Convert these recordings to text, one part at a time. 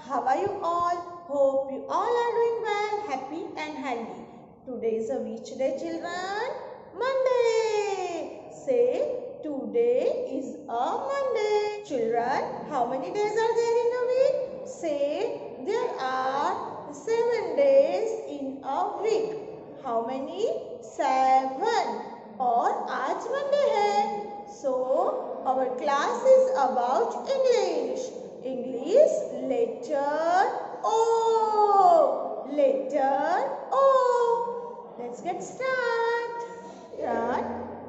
How are you all? Hope you all are doing well, happy and healthy. Today is a which day, children? Monday. Say, today is a Monday. Children, how many days are there in a week? Say, there are 7 days in a week. How many? 7. और आज Monday है. So, our class is about English. English letter O. Letter O. Let's get started.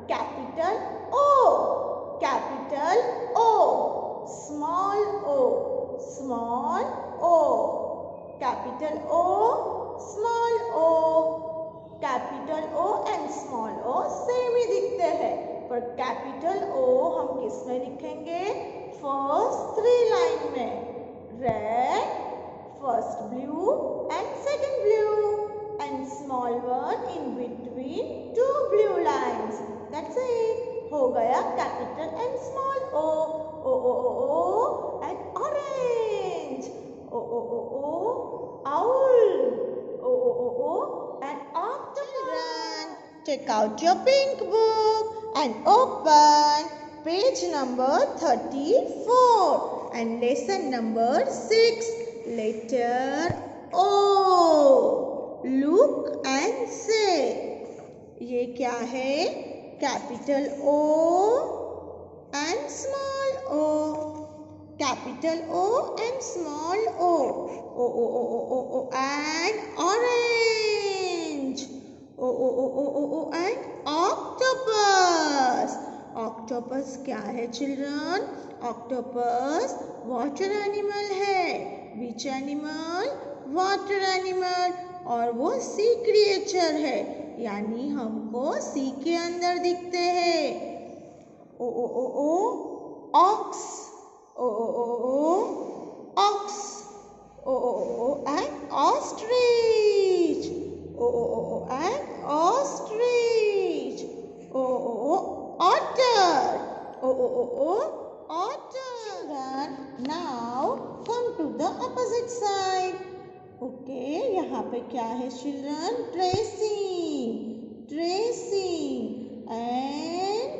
Capital O. Capital O. Small O. Small O. Capital O. Small O. Capital O and small O same ही दिखते हैं, पर capital O हम किस में लिखेंगे? First 3 line में. Red, first blue and second blue, and small one in between 2 blue lines. That's it. हो गया capital and small O. O O O O and orange. O O O O owl. O O O O and octopus. Take out your pink book and open page number 34 and lesson number 6. Letter O. Look and say. ये क्या है? Capital O and small O. Capital O and small O. O O O O O O and orange. O O O O O O and octopus. Octopus क्या है children? Octopus water animal है. Which animal? Water animal. और वो sea creature है, यानी हमको sea के अंदर दिखते हैं. O O O O ox. O O O O ox. O O O O and ostrich. O O O O and ostrich. O O O otter. O O O O otter. Children, now come to the opposite side. Okay, यहाँ पे क्या है children? Tracing. Tracing and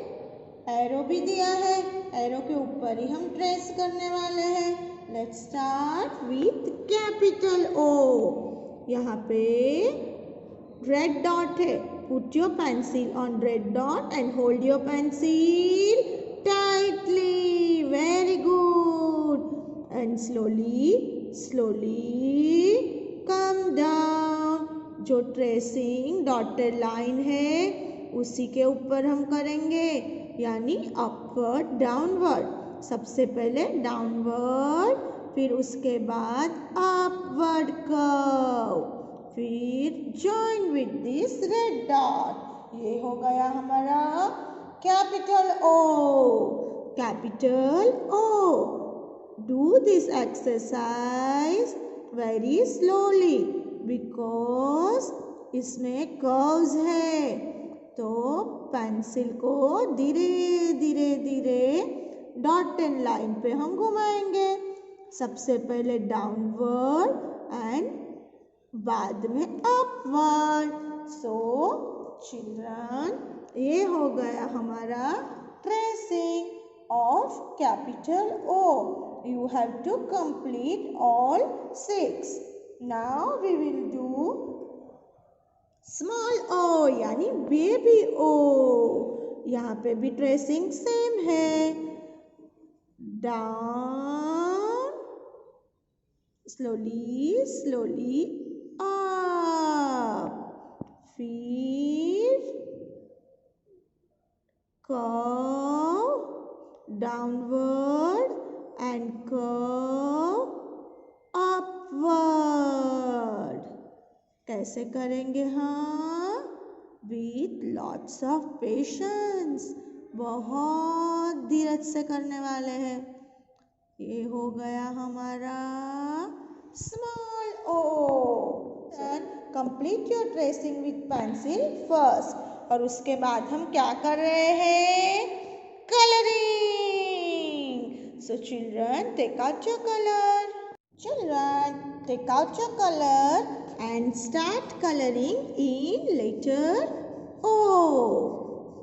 arrow भी दिया है. Arrow के ऊपर ही हम ट्रेस करने वाले हैं. Let's start with capital O. यहाँ पे red dot है. Put your pencil on red dot and hold your pencil tightly. Very good. And slowly, slowly come down. जो ट्रेसिंग डॉटेड लाइन है उसी के ऊपर हम करेंगे, यानी अपवर्ड डाउनवर्ड. सबसे पहले डाउनवर्ड, फिर उसके बाद अपवर्ड कर्व, फिर join with this red dot. ये हो गया हमारा capital O. Capital O. Do this exercise very slowly because इसमें कर्व्स है, तो पेंसिल को धीरे धीरे धीरे डॉटेड लाइन पे हम घुमाएंगे. सबसे पहले डाउनवर्ड एंड बाद में अपवर्ड. सो चिल्ड्रन, ये हो गया हमारा tracing of capital O. You have to complete all 6. Now we will do small O, यानी बेबी O. यहाँ पे भी ट्रेसिंग सेम है. डाउन, स्लोली स्लोली अप, फिर curve, downward and curve upward. कैसे करेंगे? हाँ, with lots of patience. बहुत धीरज से करने वाले हैं. ये हो गया हमारा small O. Then complete your tracing with pencil first. और उसके बाद हम क्या कर रहे हैं? Coloring. So children, take out your color. Children, take out your color and start coloring in letter O.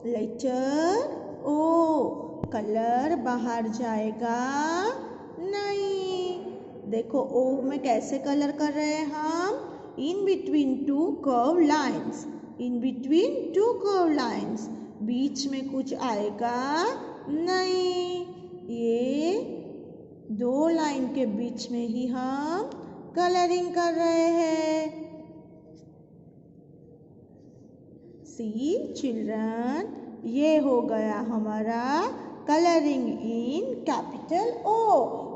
Letter O. Colour बाहर जाएगा नहीं। देखो ओ में कैसे कलर कर रहे हैं हम, in between two curve lines, in between two curve lines, बीच में कुछ आएगा नहीं। ये दो लाइन के बीच में ही हम कलरिंग कर रहे हैं। सी चिल्ड्रन, ये हो गया हमारा कलरिंग इन कैपिटल ओ।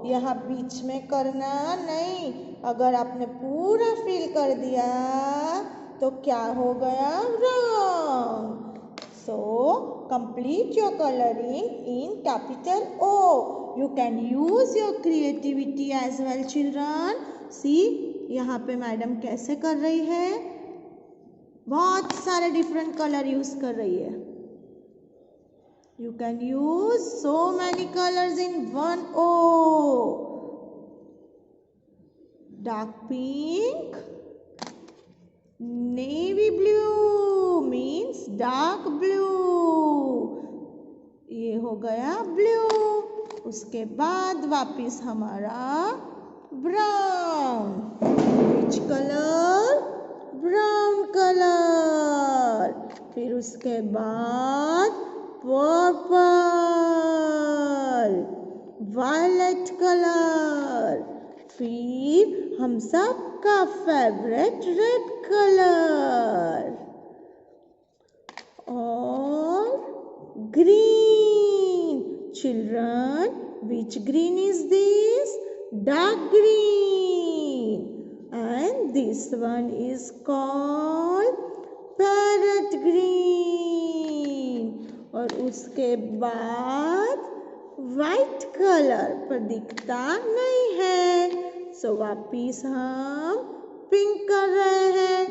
यहाँ बीच में करना नहीं, अगर आपने पूरा फिल कर दिया तो क्या हो गया, wrong. So complete your coloring in capital O. You can use your creativity as well children. See यहाँ पे मैडम कैसे कर रही है, बहुत सारे डिफरेंट कलर यूज कर रही है। You can use so many colors in one O. Dark pink, navy blue means dark blue, ये हो गया ब्लू। उसके बाद वापिस हमारा brown, which colour, brown colour. फिर उसके बाद पर्पल, वायलेट कलर। फिर हम सब का फेवरेट रेड कलर और green. Children, which green is this? Dark green. And this one is called parrot green. और उसके बाद वाइट कलर पर दिखता नहीं है, सो वापिस हम पिंक कर रहे हैं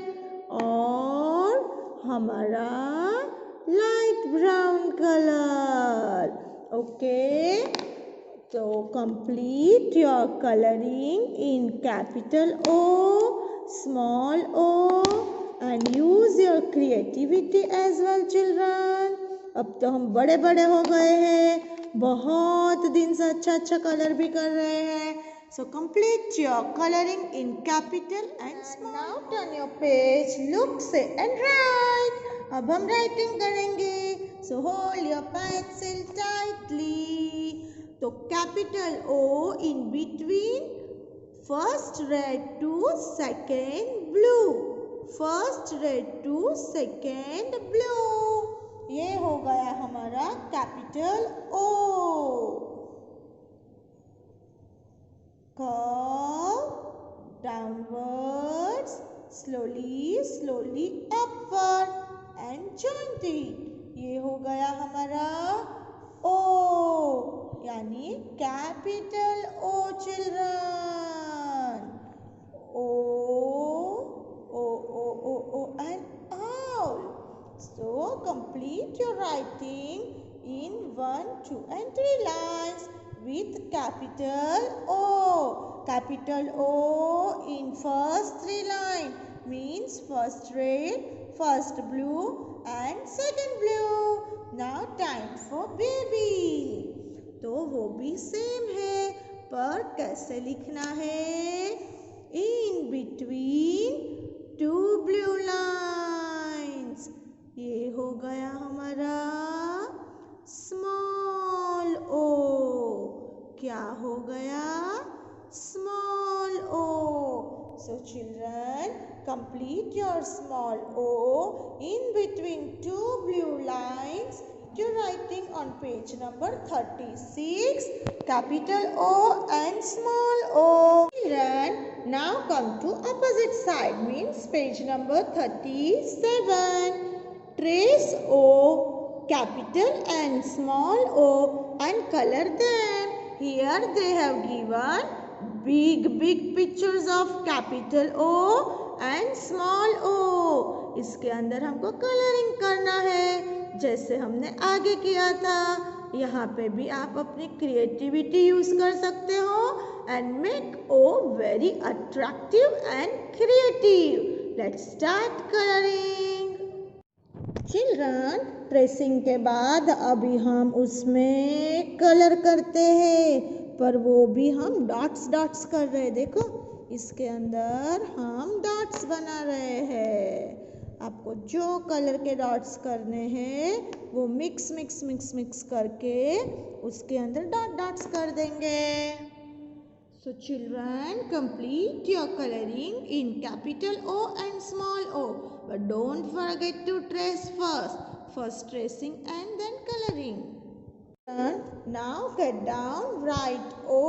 और हमारा लाइट ब्राउन कलर। ओके, तो complete your colouring in capital O, small O and use your creativity as well children. अब तो हम बड़े बड़े हो गए हैं, बहुत दिन से अच्छा अच्छा कलर भी कर रहे हैं। So complete your coloring in capital and small. Now turn your page, look, say and write. अब हम writing करेंगे, so hold your pencil tightly. तो capital O in between first red to second blue, first red to second blue, ये हो गया हमारा capital O। Curve downwards, slowly upward and join it, ये हो गया हमारा O, यानी capital O children. O O O O O and owl. So complete your writing in 1, 2 and 3 lines with capital O. Capital O in first 3 line means first red, first blue and second blue. Now time for baby. तो वो भी same है, पर कैसे लिखना है, in between two blue lines, ये हो गया हमारा स्मॉल ओ। क्या हो गया, small O. So children, complete your small o in between two blue lines. You're writing on page number 36, capital O and small o. Children, now come to opposite side, means page number 37. Trace O, capital and small o and color them. Here they have given big pictures of capital O and small o. इसके अंदर हमको colouring करना है, जैसे हमने आगे किया था। यहाँ पे भी आप अपनी क्रिएटिविटी यूज कर सकते हो and make O very attractive and creative. Let's start coloring. Children, tracing के बाद अभी हम उसमें कलर करते हैं, पर वो भी हम डॉट्स डॉट्स कर रहे हैं. देखो, इसके अंदर हम डॉट्स बना रहे हैं. आपको जो कलर के डॉट्स करने हैं वो मिक्स मिक्स मिक्स मिक्स करके उसके अंदर डॉट डॉट्स कर देंगे. So children, complete your coloring in capital O and small o. But don't forget to trace first. First tracing and then coloring. Now get down, write O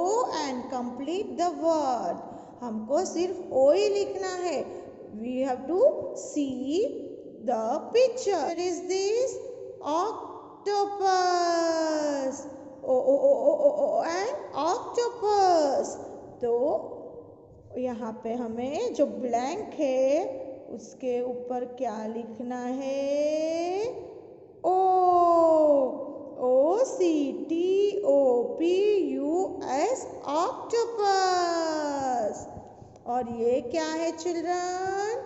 and complete the word. हमको सिर्फ O ही लिखना है. We have to see the picture. What is this? Octopus. O and octopus. तो यहाँ पे हमें जो blank है उसके ऊपर क्या लिखना है? O OCTOPUS octopus. और ये क्या है children?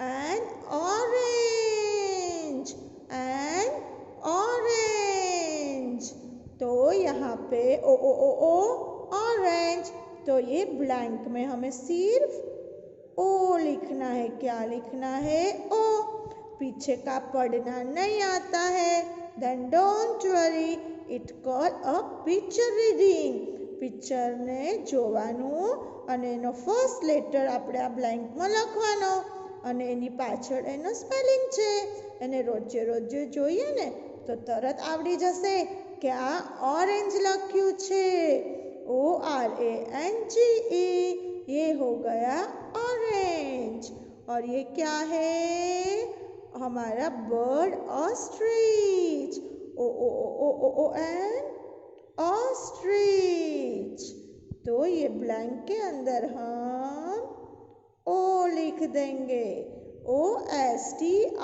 An orange. An orange. तो यहाँ पे O ऑरेंज. तो ये ब्लैंक में हमें सिर्फ ओ लिखना है. क्या लिखना है? ओ. पीछे का पढ़ना नहीं आता है, then don't worry, it called a picture reading. Picture ને જોવાનું અને એનો ફર્સ્ટ લેટર આપણે આ બ્લેન્કમાં લખવાનો અને એની પાછળ એનો સ્પેલિંગ છે. એને રોજે રોજે જોઈએ ને તો તરત આવડી જશે કે આ ઓરેન્જ લખ્યું છે. ORANGE. ये हो गया ऑरेंज. और ये क्या है? हमारा बर्ड ऑस्ट्रिच. OOOOON ostrich. तो ये ब्लैंक के अंदर हम ओ लिख देंगे. OSTRICH.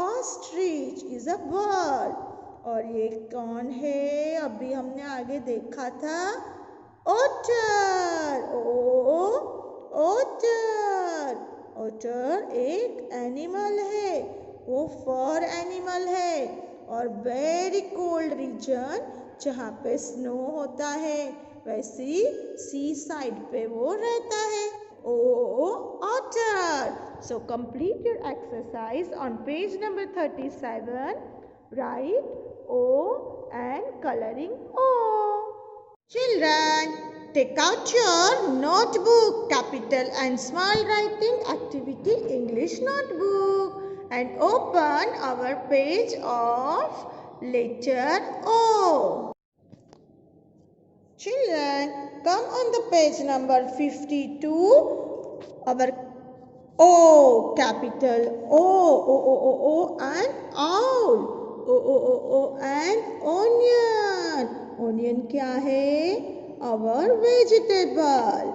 Ostrich is a bird. और ये कौन है? अभी हमने आगे देखा था, ओटर. ओटर. ओटर एक एनिमल है. वो फर एनिमल है और वेरी कोल्ड रीजन जहाँ पे स्नो होता है वैसी सी साइड पे वो रहता है. ओटर. So complete your exercise on page number 37. Write O and coloring O. Children, take out your notebook, capital and small writing activity English notebook, and open our page of letter O. Children, come on the page number 52. Our O, capital O and owl. O and onion. Onion क्या है? Our vegetable.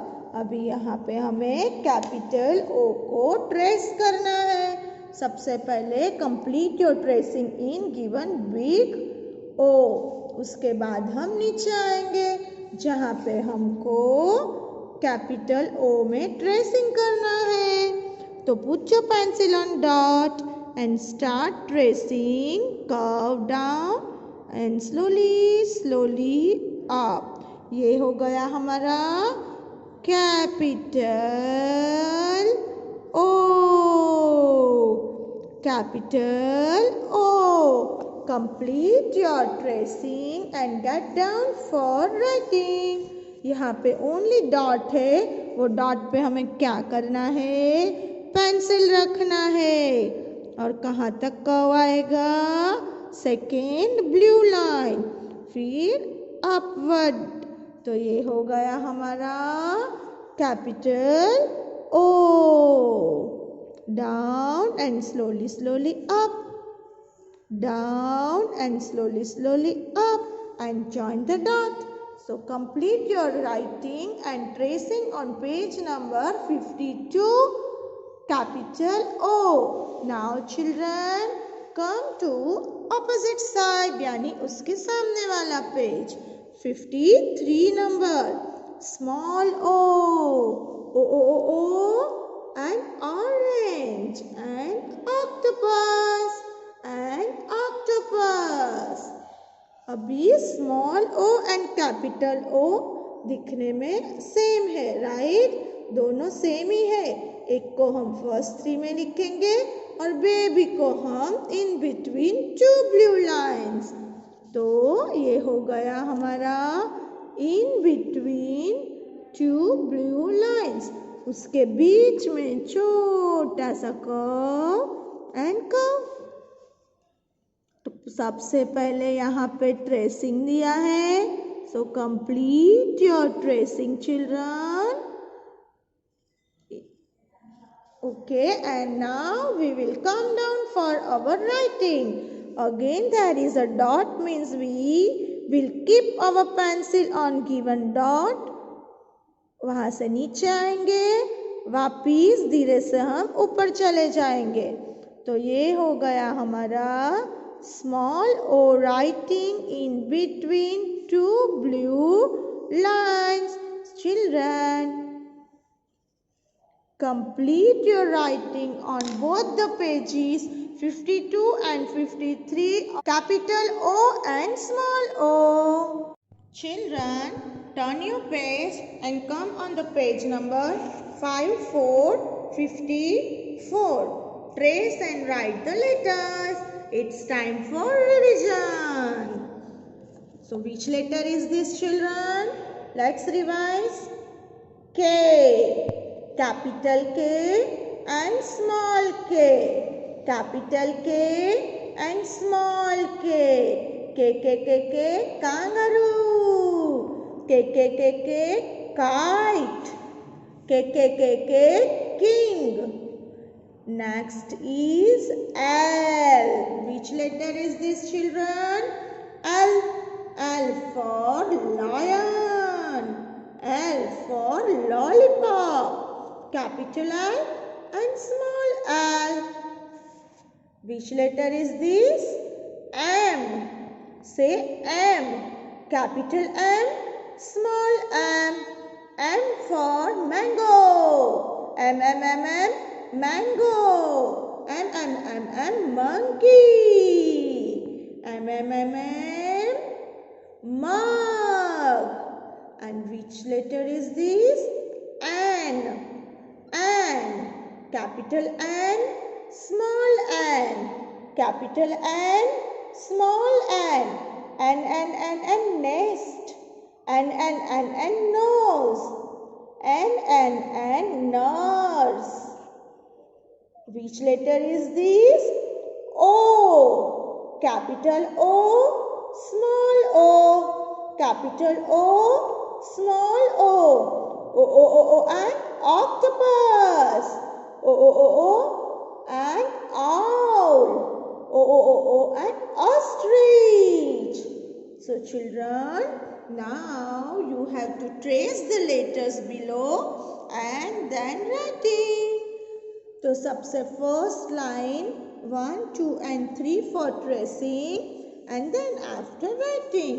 अभी यहाँ पे हमें capital O को trace करना है. सबसे पहले complete your tracing in given big O. उसके बाद हम नीचे आएंगे जहाँ पे हमको कैपिटल O में ट्रेसिंग करना है. तो put your pencil on dot and start tracing, curve down and slowly up. ये हो गया हमारा capital O. Capital O. Complete your tracing and get down for writing. यहाँ पे only dot है. वो dot पे हमें क्या करना है? पेंसिल रखना है. और कहाँ तक कर्व आएगा? सेकेंड ब्लू लाइन, फिर अपवर्ड. तो ये हो गया हमारा capital O. Down and slowly up. Down and slowly up and join the dot. So complete your writing and tracing on page number 52. Capital O. Now children, come to opposite side यानी उसके सामने वाला page 53 number. Small O, and orange, and octopus, and octopus. अभी small O and capital ओ दिखने में same है, right? दोनों same ही है. एक को हम फर्स्ट 3 में लिखेंगे और बेबी को हम इन बिटवीन 2 ब्लू लाइन्स. तो ये हो गया हमारा इन बिटवीन 2 ब्लू लाइन्स. उसके बीच में छोटा सा कर्व एंड कर्व. तो सबसे पहले यहाँ पे ट्रेसिंग दिया है. So complete your tracing children. Okay, and now we will come down for our writing. Again there is a dot, means we will keep our pencil on given dot. वहाँ से नीचे आएंगे, वापिस धीरे से हम ऊपर चले जाएंगे. तो ये हो गया हमारा small o writing in between 2 blue lines. Children, complete your writing on both the pages 52 and 53, capital O and small o. Children, turn your page and come on the page number 5454. Trace and write the letters. It's time for revision. So which letter is this, children? Let's revise. K. Capital K and small k. Capital K and small k. K, kangaroo. K, kite. K, king. Next is L. Which letter is this, children? L. L for lion. L for lollipop. Capital L and small l. Which letter is this? M. Say M. Capital M, small m. M for mango. M, mango. M, monkey. M, mug. And which letter is this? N. Capital N, small n. Capital N, small n. N, nest. N, nose. N, nurse. Which letter is this? O. Capital O, small o. Capital O, small o. O, and octopus. O, and owl. O, and ostrich. So children, now you have to trace the letters below and then writing. तो सबसे first line 1, 2 and 3 for tracing and then after writing.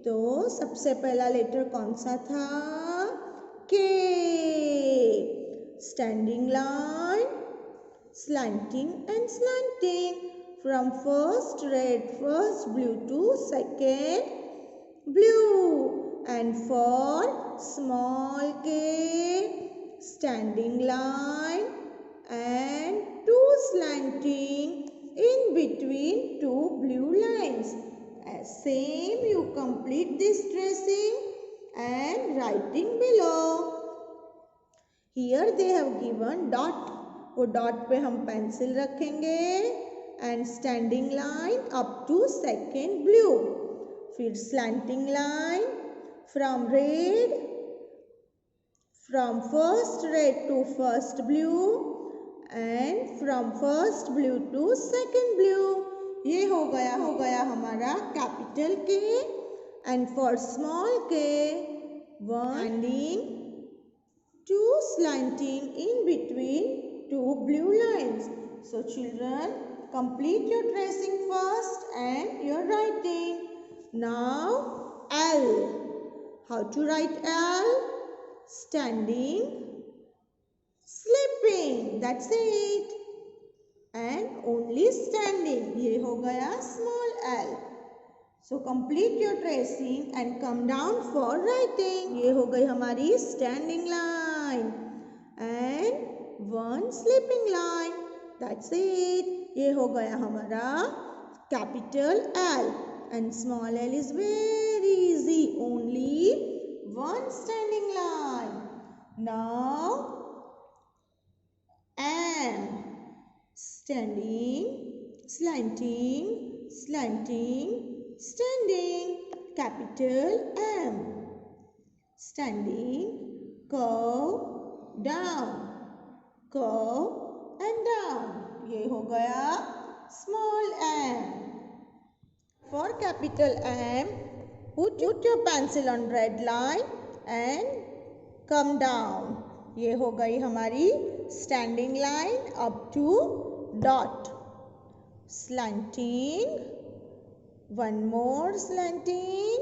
तो सबसे पहला letter कौन सा था? K. Standing line, slanting and slanting. From first red, first blue to second blue. And for small k, standing line and 2 slanting in between 2 blue lines. As same you complete this tracing and writing below. Here they have given dot. वो dot पे हम pencil रखेंगे and standing line up to second blue. फिर slanting line from red, from first red to first blue and from first blue to second blue. ये हो गया हमारा capital K. And for small k, 1 standing, 2 slanting in between 2 blue lines. So children, complete your tracing first and your writing. Now L. How to write L? Standing, sleeping. That's it. And only standing. ये हो गया small L. So complete your tracing and come down for writing. ये हो गई हमारी standing line and one sleeping line. That's it. ये हो गया हमारा capital L and small L is very easy. Only one standing line. Now M. Standing, slanting, slanting, standing. Capital M. Standing, curve, down, curve and down. ये हो गया small m. For capital M, put your pencil on red line and come down. ये हो गई हमारी standing line up to dot. Slanting, one more slanting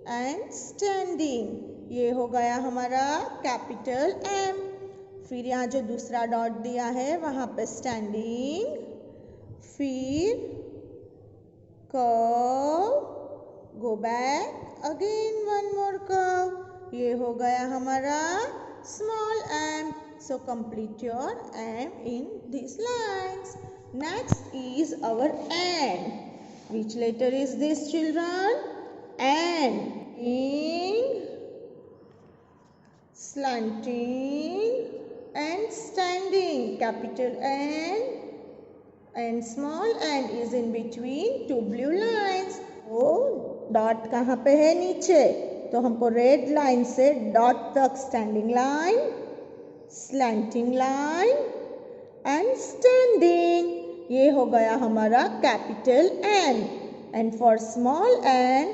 and standing. ये हो गया हमारा capital M. फिर यहाँ जो दूसरा डॉट दिया है वहाँ पे standing, फिर curve, go back, again one more curve. ये हो गया हमारा small m. So complete your m in these lines. Next is our N. Which letter is this, children? N. Slanting and standing. Capital N and small n is in between two blue lines. वो dot कहाँ पे है? नीचे. तो हमको red line से dot तक standing line, slanting line and standing. ये हो गया हमारा capital N. And for small n,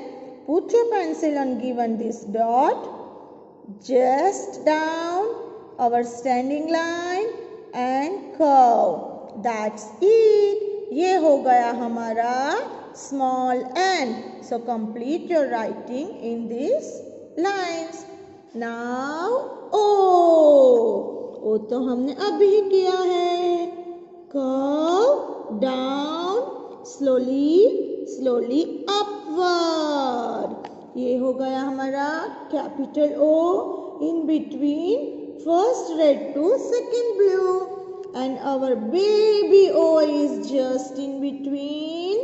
put your pencil on given this dot just down our standing line and curve. That's it. ये हो गया हमारा small n. So complete your writing in these lines. Now O. O तो हमने अभी किया है. Curve down, slowly upward. ये हो गया हमारा capital O in between first red to second blue. And our baby O is just in between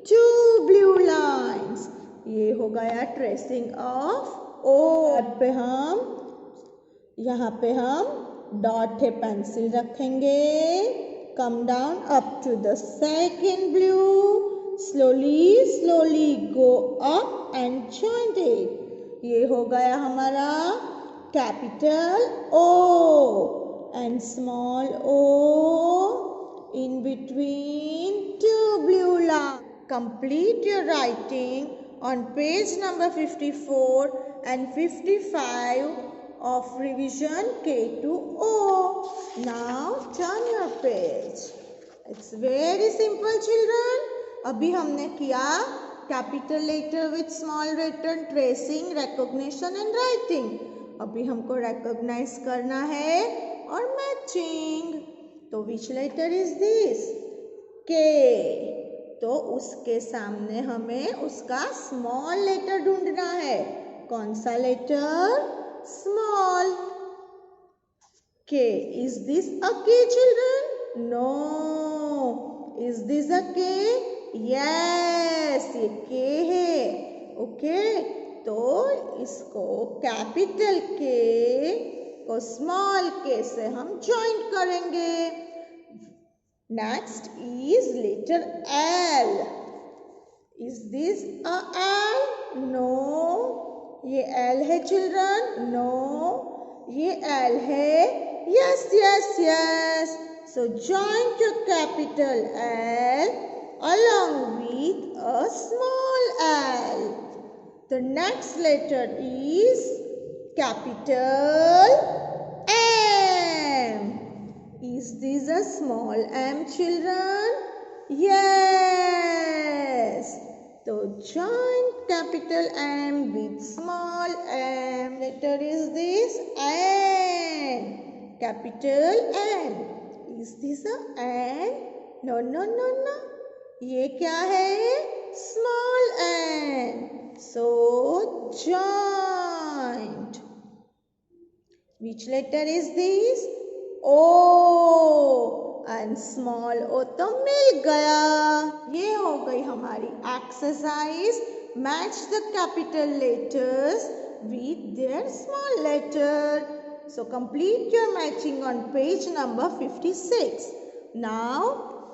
two blue lines. ये हो गया ट्रेसिंग ऑफ O. यहाँ पे हम डॉट है पेंसिल रखेंगे. Come down up to the second blue. Slowly go up and join it. ये हो गया हमारा capital O and small o in between two blue lines. Complete your writing on page number 54 and 55 of revision K2O. Now turn your page. It's very simple, children. अभी हमने किया capital letter with small letter, tracing, recognition and writing. अभी हमको recognize करना है और matching. तो विच letter is this? के. तो उसके सामने हमें उसका स्मॉल लेटर ढूंढना है. कौन सा letter? Small. K. Is this a K, children? No. Is this a K? Yes, ये के है. ओके. तो इसको कैपिटल के को स्मॉल के से हम ज्वाइन करेंगे. Next is letter L. Is this a L? No. ये एल है चिल्ड्रन? नो. ये एल है? Yes. So join your capital L along with a small l. The next letter is capital M. Is this a small m, children? Yes. So join capital M with small m. Letter is this N. Capital N. Is this a N? No, no, no, no. ये क्या है? Small n. So joint. Which letter is this? O. And small o तो मिल गया. ये हो गई हमारी exercise. Match the capital letters with their small letter. So complete your matching on page number 56. Now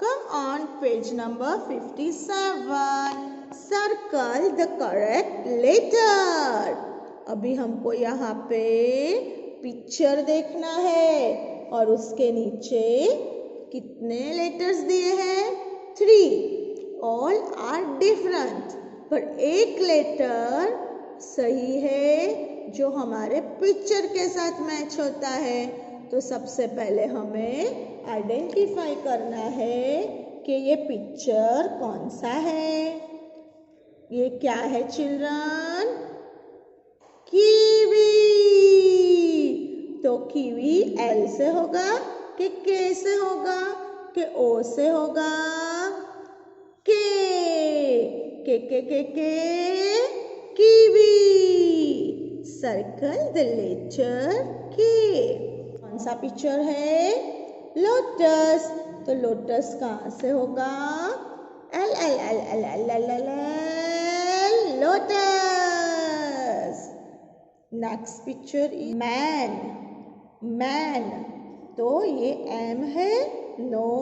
come on page number 57. Circle the correct letter. अभी हमको यहाँ पे पिक्चर देखना है और उसके नीचे कितने लेटर्स दिए हैं? 3. ऑल आर डिफरेंट, पर एक लेटर सही है जो हमारे पिक्चर के साथ मैच होता है. तो सबसे पहले हमें आइडेंटिफाई करना है कि ये पिक्चर कौन सा है. ये क्या है चिल्ड्रन? कीवी. तो कीवी एल से होगा कि के से होगा कि ओ से होगा? के कीवी. सर्कल द लेटर के. कौन सा पिक्चर है? लोटस. तो लोटस कहाँ से होगा? L L L L L L L L lotus. Next picture is man. Man. तो ये एम है? नो.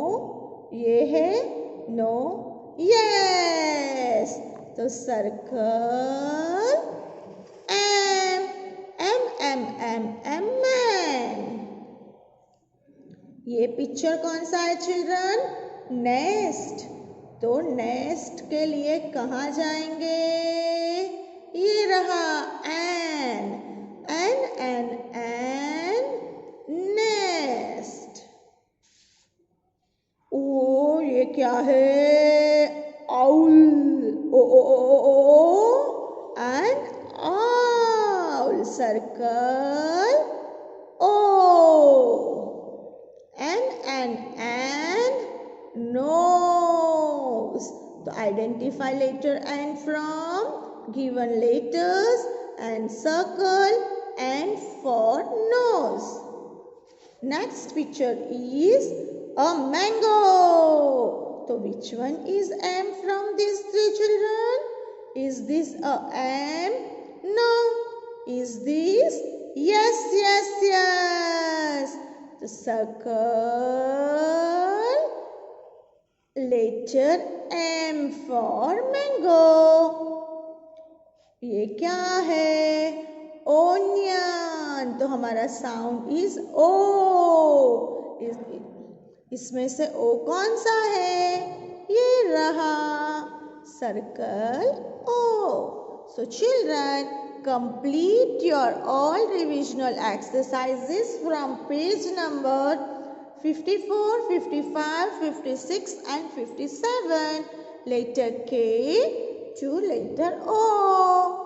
ये है? नो. यस. तो circle M. M M M M man. ये पिक्चर कौन सा है चिल्ड्रन? नेस्ट. तो नेस्ट के लिए कहाँ जाएंगे? ये रहा N. N N N nest. O ये क्या है? Owl. O O O O N owl. Circle O. N nose. तो identify letter N from given letters and circle N for nose. Next picture is a mango. So which one is M from these three children? Is this a M? No. Is this? Yes, yes, yes. The circle letter M for mango. ये क्या है? Onion. तो हमारा sound is O. इसमें से O कौन सा है? ये रहा. Circle O. So children, complete your all revisional exercises from page number 54, 55, 56 and 57. Letter K to letter O.